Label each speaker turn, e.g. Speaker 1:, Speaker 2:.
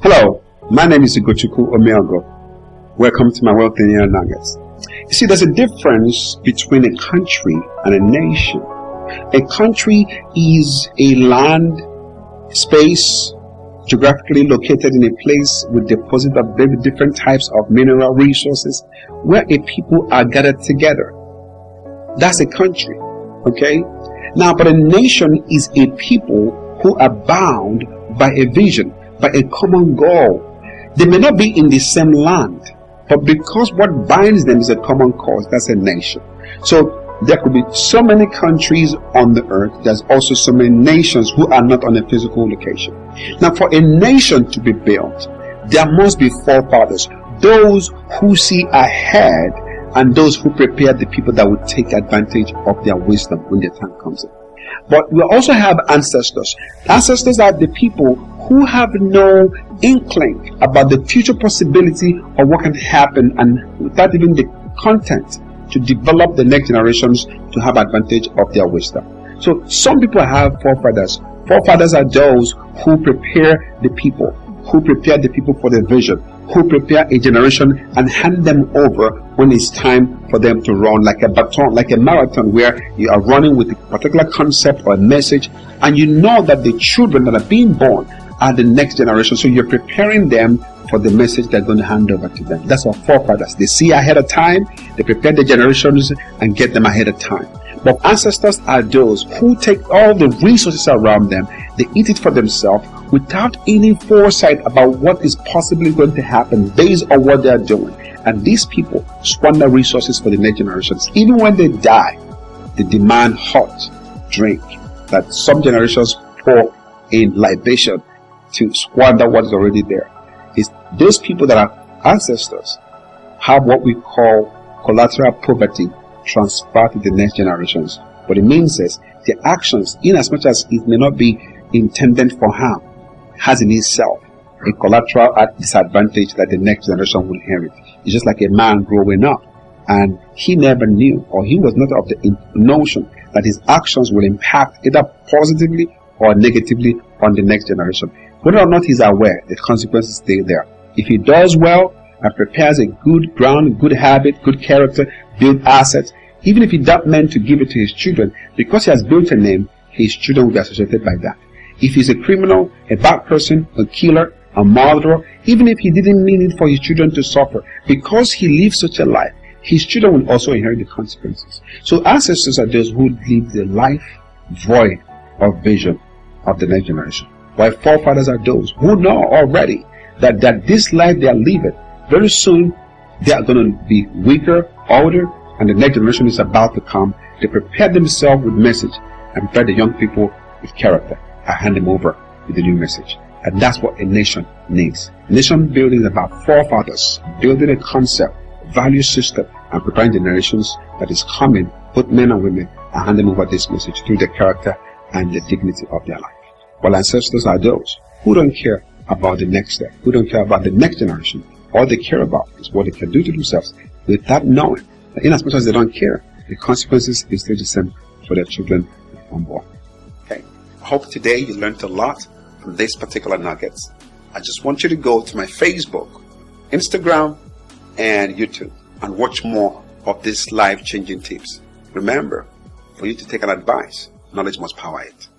Speaker 1: Hello, my name is Ugochukwu Omeogo. Welcome to my Wealthy Nuggets. You see, there's a difference between a country and a nation. A country is a land, space, geographically located in a place with deposit of very different types of mineral resources where a people are gathered together. That's a country, okay? Now, but a nation is a people who are bound by a vision, by a common goal. They may not be in the same land, but because what binds them is a common cause, that's a nation. So there could be so many countries on the earth, there's also so many nations who are not on a physical location. Now, for a nation to be built, there must be forefathers, those who see ahead and those who prepare the people that will take advantage of their wisdom when the time comes in. But we also have ancestors. Ancestors are the people who have no inkling about the future possibility of what can happen, and without even the content to develop the next generations to have advantage of their wisdom. So some people have forefathers. Forefathers are those who prepare the people, for the vision, who prepare a generation and hand them over when it's time for them to run, like a baton, like a marathon, where you are running with a particular concept or a message, and you know that the children that are being born are the next generation. So you're preparing them for the message they're going to hand over to them. That's what forefathers. They see ahead of time, they prepare the generations and get them ahead of time. But ancestors are those who take all the resources around them, they eat it for themselves without any foresight about what is possibly going to happen based on what they are doing. And these people squander resources for the next generations. Even when they die, they demand hot drink that some generations pour in libation to squander what is already there. It's those people that are ancestors have what we call collateral poverty transferred to the next generations. What it means is their actions, in as much as it may not be intended for harm, has in itself a collateral disadvantage that the next generation will inherit. It's just like a man growing up and he never knew, or he was not of the notion that his actions will impact either positively or negatively on the next generation. Whether or not he's aware, the consequences stay there. If he does well and prepares a good ground, good habit, good character, build assets, even if he doesn't meant to give it to his children, because he has built a name, his children will be associated by that. If he's a criminal, a bad person, a killer, a murderer, even if he didn't mean it for his children to suffer, because he lived such a life, his children will also inherit the consequences. So ancestors are those who live the life void of vision of the next generation, while forefathers are those who know already that this life they are living, very soon they are going to be weaker, older, and the next generation is about to come. They prepare themselves with message and prepare the young people with character and hand them over with the new message. And that's what a nation needs. Nation building is about forefathers building a concept, value system, and preparing generations that is coming, both men and women, and hand them over this message through the character and the dignity of their life. While ancestors are those who don't care about the next step, who don't care about the next generation. All they care about is what they can do to themselves without knowing that in as much as they don't care, the consequences is still the same for their children on board. Okay. I hope today you learned a lot from this particular nuggets. I just want you to go to my Facebook, Instagram, and YouTube and watch more of these life-changing tips. Remember, for you to take an advice, knowledge must power it.